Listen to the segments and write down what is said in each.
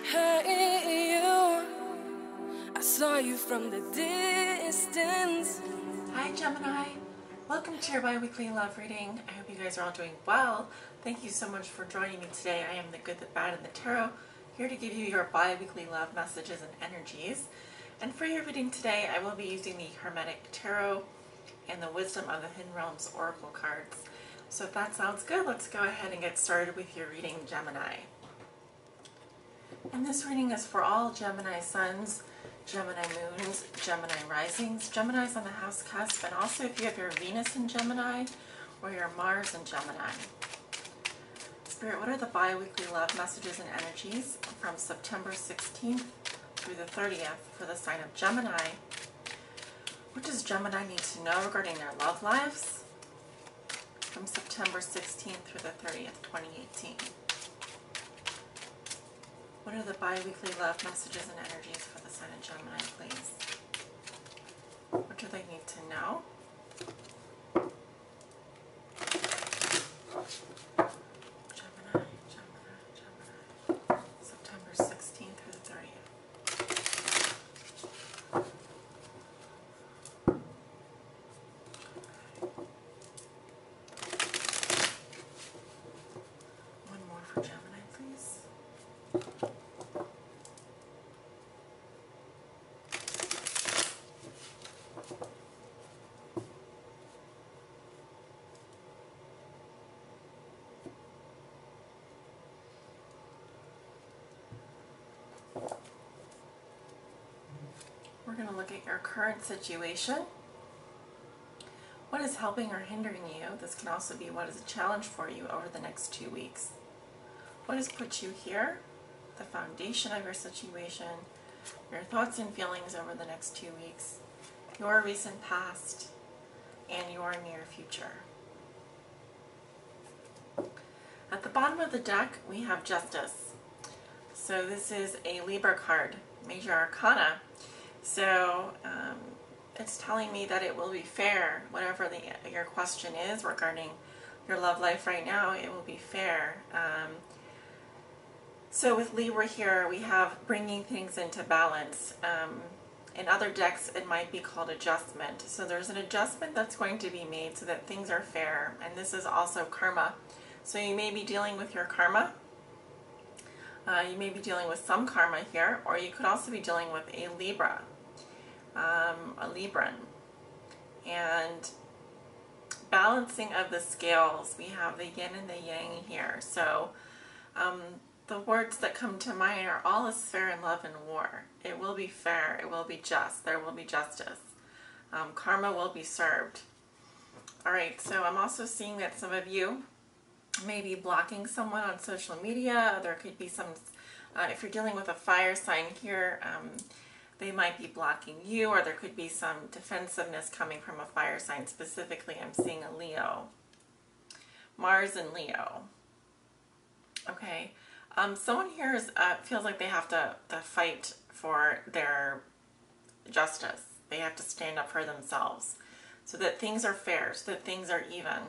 Hey you, I saw you from the distance. Hi Gemini, welcome to your bi-weekly love reading. I hope you guys are all doing well. Thank you so much for joining me today. I am the good, the bad, and the tarot, here to give you your bi-weekly love messages and energies. And for your reading today, I will be using the Hermetic Tarot and the Wisdom of the Hidden Realms Oracle cards. So if that sounds good, let's go ahead and get started with your reading, Gemini. And this reading is for all Gemini suns, Gemini moons, Gemini risings, Geminis on the house cusp, and also if you have your Venus in Gemini or your Mars in Gemini. Spirit, what are the bi-weekly love messages and energies from September 16th through the 30th for the sign of Gemini? What does Gemini need to know regarding their love lives from September 16th through the 30th, 2018? What are the bi-weekly love messages and energies for the sign of Gemini, please? What do they need to know? Gemini, Gemini, Gemini. September 16th through the 30th. One more for Gemini, please. We're going to look at your current situation. What is helping or hindering you? This can also be what is a challenge for you over the next 2 weeks. What has put you here? The foundation of your situation, your thoughts and feelings over the next 2 weeks, your recent past, and your near future. At the bottom of the deck, we have Justice. So this is a Libra card, Major Arcana. So it's telling me that it will be fair, whatever your question is regarding your love life right now, it will be fair. So with Libra here, we have bringing things into balance. In other decks, it might be called adjustment. So there's an adjustment that's going to be made so that things are fair. And this is also karma. So you may be dealing with your karma. You may be dealing with some karma here, or you could also be dealing with a Libra, a Libran. And balancing of the scales, we have the yin and the yang here. So the words that come to mind are all is fair in love and war. It will be fair, it will be just, there will be justice. Karma will be served. Alright, so I'm also seeing that some of you may be blocking someone on social media. There could be some, if you're dealing with a fire sign here, they might be blocking you, or there could be some defensiveness coming from a fire sign. Specifically, I'm seeing a Leo. Mars and Leo. Okay. Someone here is, feels like they have to fight for their justice. They have to stand up for themselves so that things are fair, so that things are even.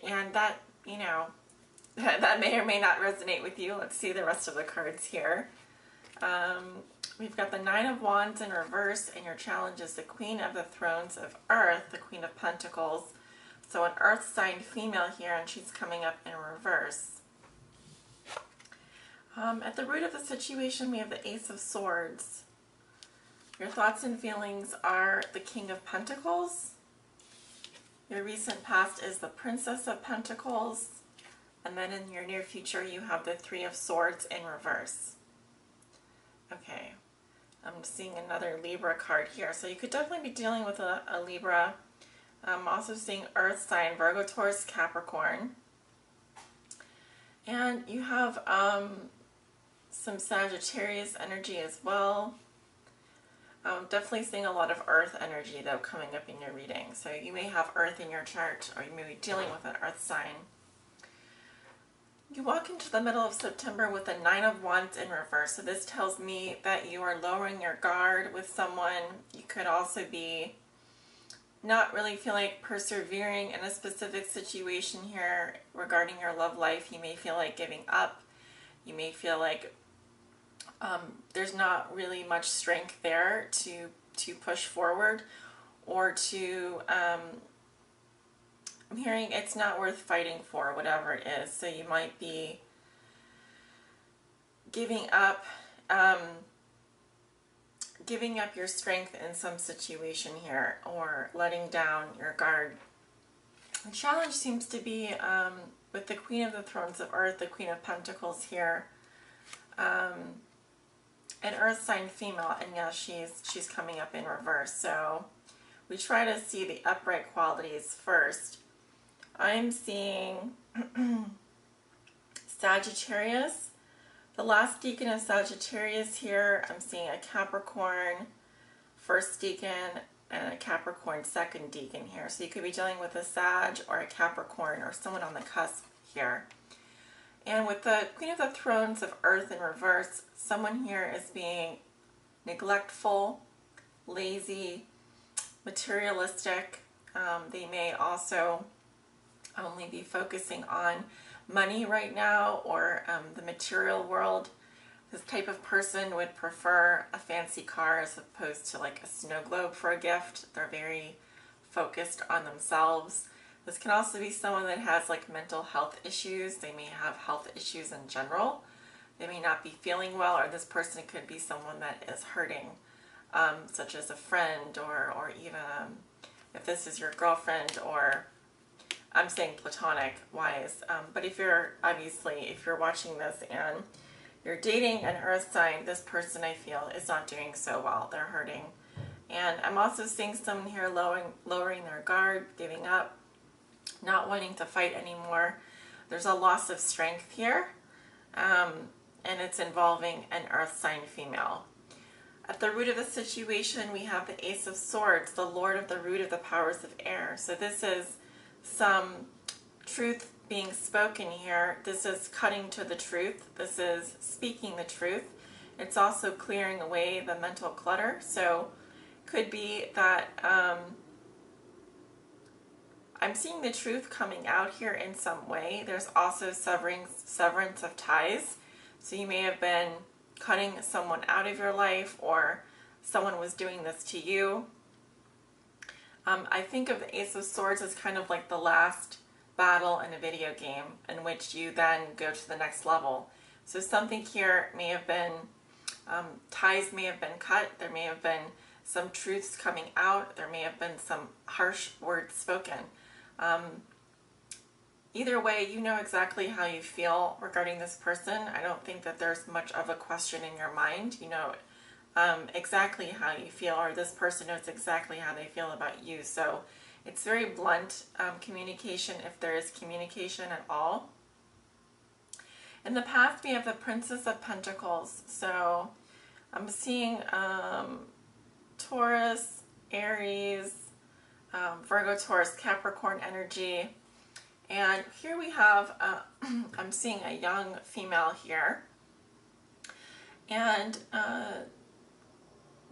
And that, you know, that may or may not resonate with you. Let's see the rest of the cards here. We've got the Nine of Wands in reverse, and your challenge is the Queen of the Thrones of Earth, the Queen of Pentacles. So an Earth sign female here, and she's coming up in reverse. At the root of the situation, we have the Ace of Swords. Your thoughts and feelings are the King of Pentacles. Your recent past is the Princess of Pentacles. And then in your near future, you have the Three of Swords in reverse. Okay, I'm seeing another Libra card here. So you could definitely be dealing with a Libra. I'm also seeing Earth sign, Virgo, Taurus, Capricorn. And you have some Sagittarius energy as well. Definitely seeing a lot of Earth energy though coming up in your reading. So you may have Earth in your chart, or you may be dealing with an Earth sign. You walk into the middle of September with the Nine of Wands in reverse. So this tells me that you are lowering your guard with someone. You could also be not really feel like persevering in a specific situation here regarding your love life. You may feel like giving up. You may feel like there's not really much strength there to push forward, or to, I'm hearing it's not worth fighting for, whatever it is. So you might be giving up your strength in some situation here, or letting down your guard. The challenge seems to be with the Queen of the Thrones of Earth, the Queen of Pentacles here, an Earth sign female, and yes, she's coming up in reverse. So we try to see the upright qualities first. I'm seeing Sagittarius, the last deacon of Sagittarius here. I'm seeing a Capricorn first deacon and a Capricorn second deacon here. So you could be dealing with a Sag or a Capricorn or someone on the cusp here. And with the Queen of the Thrones of Earth in reverse, someone here is being neglectful, lazy, materialistic. They may also only be focusing on money right now, or the material world. This type of person would prefer a fancy car as opposed to like a snow globe for a gift. They're very focused on themselves. This can also be someone that has like mental health issues. They may have health issues in general. They may not be feeling well, or this person could be someone that is hurting, such as a friend, or even if this is your girlfriend, or I'm saying platonic wise. But if you're watching this and you're dating an earth sign, this person, I feel, is not doing so well. They're hurting. And I'm also seeing someone here lowering their guard, giving up, not wanting to fight anymore. There's a loss of strength here, and it's involving an earth sign female. At the root of the situation, we have the Ace of Swords, the Lord of the root of the powers of air. So this is some truth being spoken here. This is cutting to the truth. This is speaking the truth. It's also clearing away the mental clutter. So could be that I'm seeing the truth coming out here in some way. There's also severance of ties. So you may have been cutting someone out of your life, or someone was doing this to you. I think of the Ace of Swords as kind of like the last battle in a video game, in which you then go to the next level. So something here may have been, ties may have been cut. There may have been some truths coming out. There may have been some harsh words spoken. Either way, you know exactly how you feel regarding this person. I don't think that there's much of a question in your mind. You know exactly how you feel, or this person knows exactly how they feel about you. So it's very blunt communication, if there is communication at all. In the past, we have the Princess of Pentacles. So I'm seeing Taurus, Aries, Virgo, Taurus, Capricorn energy. And here we have, I'm seeing a young female here. And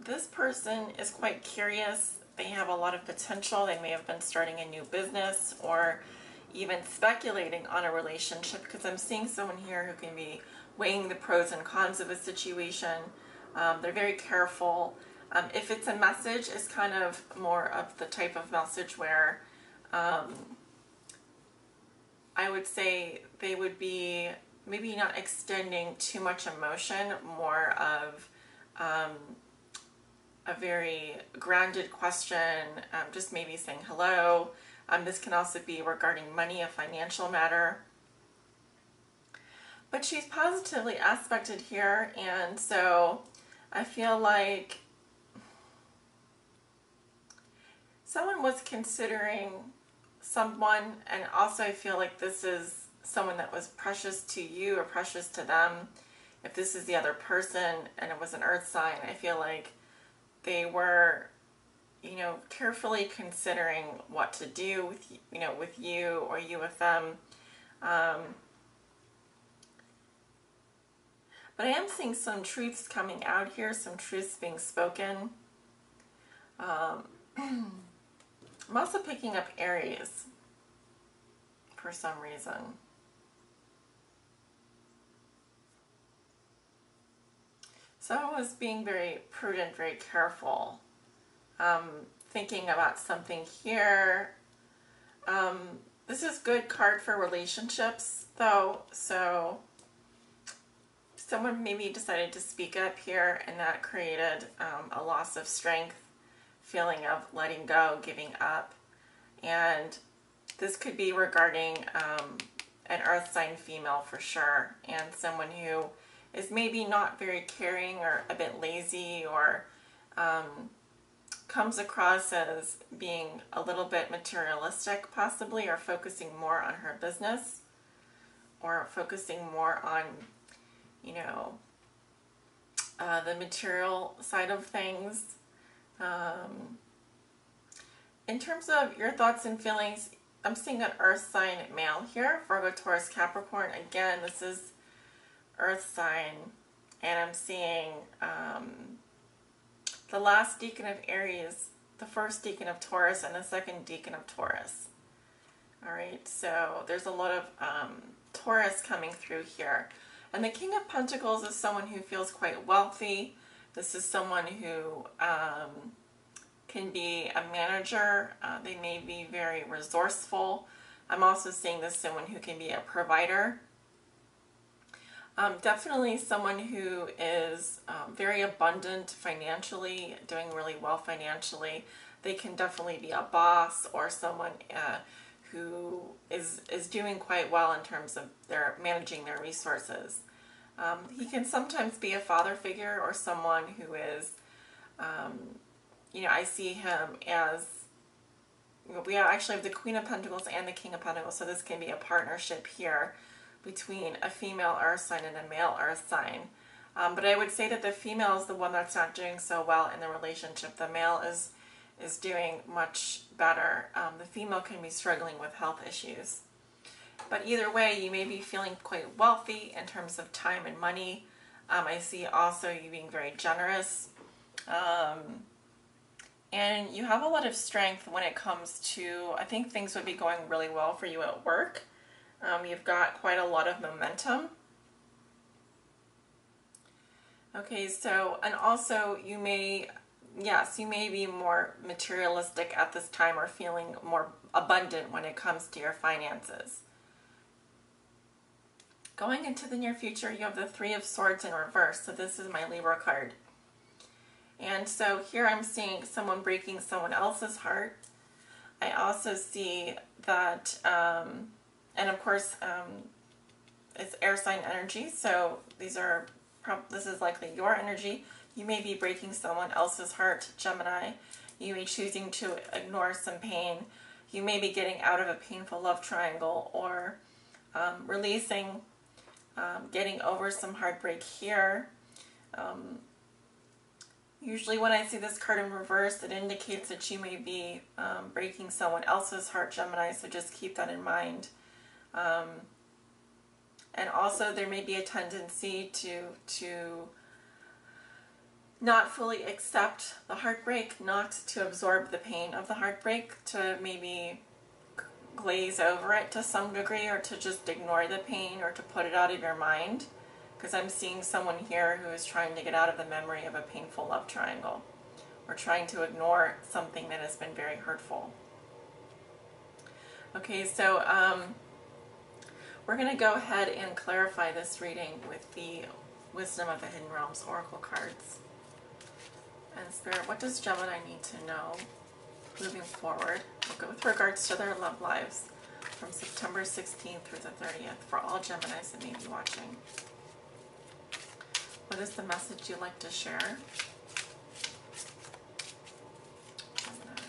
this person is quite curious. They have a lot of potential. They may have been starting a new business, or even speculating on a relationship, because I'm seeing someone here who can be weighing the pros and cons of a situation. They're very careful. If it's a message, it's kind of more of the type of message where I would say they would be maybe not extending too much emotion, more of a very grounded question, just maybe saying hello. This can also be regarding money, a financial matter. But she's positively aspected here, and so I feel like someone was considering someone, and also I feel like this is someone that was precious to you or precious to them. If this is the other person and it was an earth sign, I feel like they were, you know, carefully considering what to do with, you know, with you, or you with them. But I am seeing some truths coming out here, some truths being spoken. I'm also picking up Aries for some reason. So I was being very prudent, very careful, thinking about something here. This is good card for relationships, though, so someone maybe decided to speak up here, and that created a loss of strength, feeling of letting go, giving up. And this could be regarding an earth sign female for sure, and someone who is maybe not very caring or a bit lazy, or comes across as being a little bit materialistic possibly, or focusing more on her business, or focusing more on, you know, the material side of things. In terms of your thoughts and feelings, I'm seeing an earth sign male here, Virgo, Taurus, Capricorn. Again, this is earth sign, and I'm seeing the last decan of Aries, the first decan of Taurus, and the second decan of Taurus. All right, so there's a lot of Taurus coming through here. And the King of Pentacles is someone who feels quite wealthy. This is someone who can be a manager. They may be very resourceful. I'm also seeing this someone who can be a provider. Definitely someone who is very abundant financially, doing really well financially. They can definitely be a boss, or someone who is doing quite well in terms of their managing their resources. He can sometimes be a father figure, or someone who is, you know, I see him as, we actually have the Queen of Pentacles and the King of Pentacles, so this can be a partnership here between a female earth sign and a male earth sign. But I would say that the female is the one that's not doing so well in the relationship. The male is doing much better. The female can be struggling with health issues. But either way, you may be feeling quite wealthy in terms of time and money. I see also you being very generous. And you have a lot of strength when it comes to, I think things would be going really well for you at work. You've got quite a lot of momentum. Okay, so, and also you may, yes, you may be more materialistic at this time, or feeling more abundant when it comes to your finances. Going into the near future, you have the Three of Swords in reverse. So this is my Libra card. And so here I'm seeing someone breaking someone else's heart. I also see that, and of course, it's air sign energy. So these are, this is likely your energy. You may be breaking someone else's heart, Gemini. You may be choosing to ignore some pain. You may be getting out of a painful love triangle, or releasing, getting over some heartbreak here. Usually when I see this card in reverse, it indicates that you may be breaking someone else's heart, Gemini, so just keep that in mind. And also there may be a tendency to not fully accept the heartbreak, not to absorb the pain of the heartbreak, to maybe glaze over it to some degree, or to just ignore the pain, or to put it out of your mind. Because I'm seeing someone here who is trying to get out of the memory of a painful love triangle, or trying to ignore something that has been very hurtful. Okay, so we're going to go ahead and clarify this reading with the Wisdom of the Hidden Realms Oracle cards. And Spirit, what does Gemini need to know moving forward with regards to their love lives from September 16th through the 30th for all Geminis that may be watching? What is the message you'd like to share? Gemini.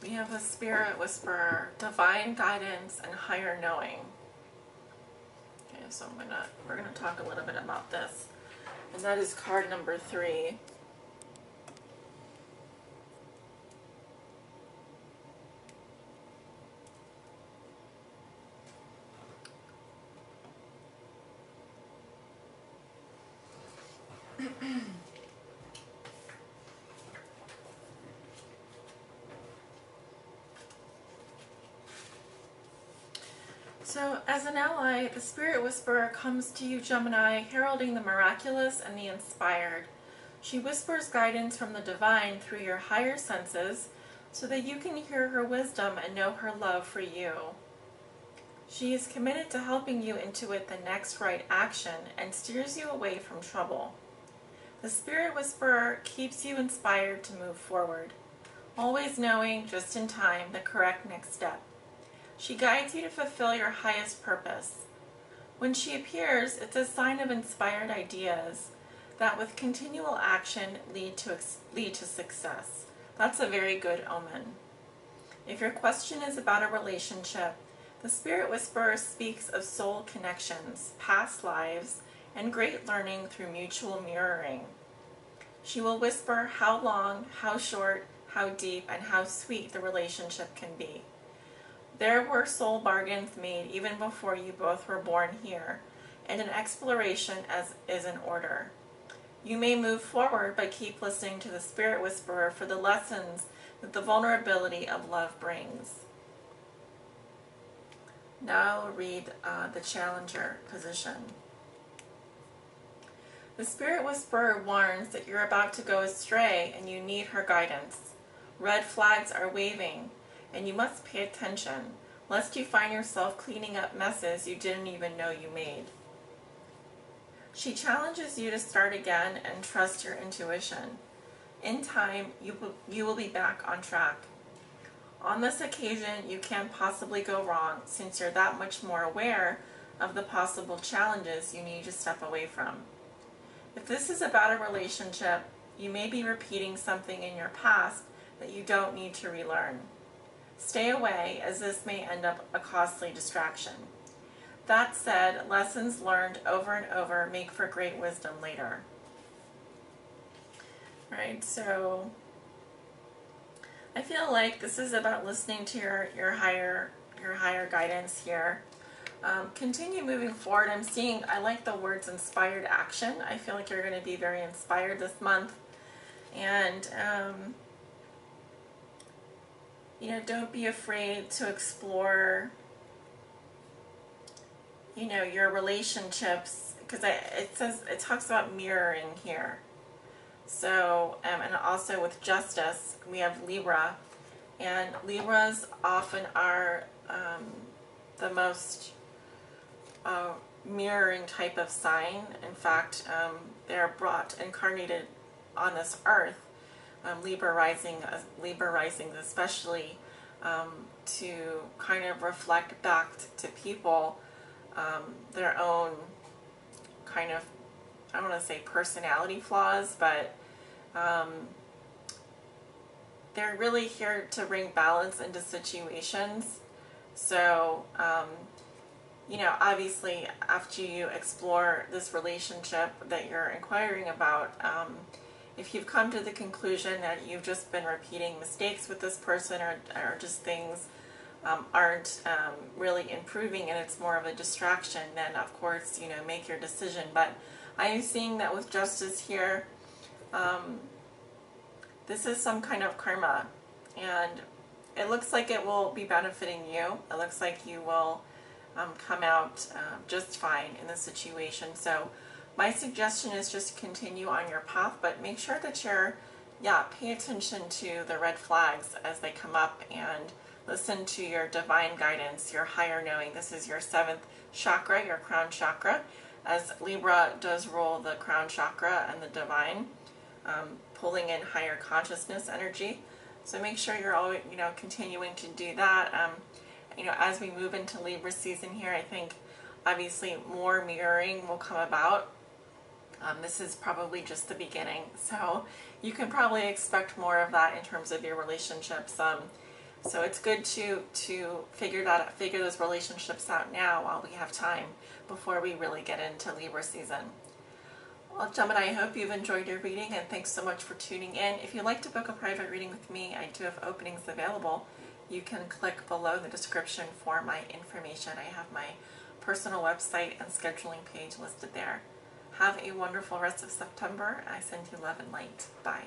We have a Spirit Whisperer, divine guidance and higher knowing. Okay, so we're gonna talk a little bit about this. And that is card number 3. So as an ally, the Spirit Whisperer comes to you, Gemini, heralding the miraculous and the inspired. She whispers guidance from the divine through your higher senses so that you can hear her wisdom and know her love for you. She is committed to helping you intuit the next right action and steers you away from trouble. The Spirit Whisperer keeps you inspired to move forward, always knowing just in time the correct next step. She guides you to fulfill your highest purpose. When she appears, it's a sign of inspired ideas that with continual action lead to success. That's a very good omen. If your question is about a relationship, the Spirit Whisperer speaks of soul connections, past lives, and great learning through mutual mirroring. She will whisper how long, how short, how deep, and how sweet the relationship can be. There were soul bargains made even before you both were born here, and an exploration is in order. You may move forward, but keep listening to the Spirit Whisperer for the lessons that the vulnerability of love brings. Now I'll read the Challenger position. The Spirit Whisperer warns that you're about to go astray and you need her guidance. Red flags are waving, and you must pay attention, lest you find yourself cleaning up messes you didn't even know you made. She challenges you to start again and trust your intuition. In time, you will be back on track. On this occasion, you can't possibly go wrong since you're that much more aware of the possible challenges you need to step away from. If this is about a relationship, you may be repeating something in your past that you don't need to relearn. Stay away, as this may end up a costly distraction. That said, lessons learned over and over make for great wisdom later. Right, so I feel like this is about listening to your higher guidance here. Continue moving forward. I like the words inspired action. I feel like you're going to be very inspired this month. And don't be afraid to explore, your relationships, because it talks about mirroring here. So, and also with justice, we have Libra, and Libras often are the most mirroring type of sign. In fact, they're incarnated on this earth. Libra risings especially, to kind of reflect back to people their own kind of, I don't want to say personality flaws, but they're really here to bring balance into situations. So, obviously after you explore this relationship that you're inquiring about, if you've come to the conclusion that you've just been repeating mistakes with this person, or just things aren't really improving and it's more of a distraction, then of course, make your decision. But I am seeing that with justice here, this is some kind of karma, and it looks like it will be benefiting you. It looks like you will come out just fine in the situation. So my suggestion is just continue on your path, but make sure that pay attention to the red flags as they come up, and listen to your divine guidance, your higher knowing. This is your 7th chakra, your crown chakra, as Libra does rule the crown chakra and the divine, pulling in higher consciousness energy. So make sure you're always, continuing to do that. As we move into Libra season here, I think obviously more mirroring will come about. This is probably just the beginning, so you can probably expect more of that in terms of your relationships. So it's good to figure those relationships out now while we have time before we really get into Libra season. Well, Gemini, I hope you've enjoyed your reading, and thanks so much for tuning in. If you'd like to book a private reading with me, I do have openings available. You can click below the description for my information. I have my personal website and scheduling page listed there. Have a wonderful rest of September. I send you love and light. Bye.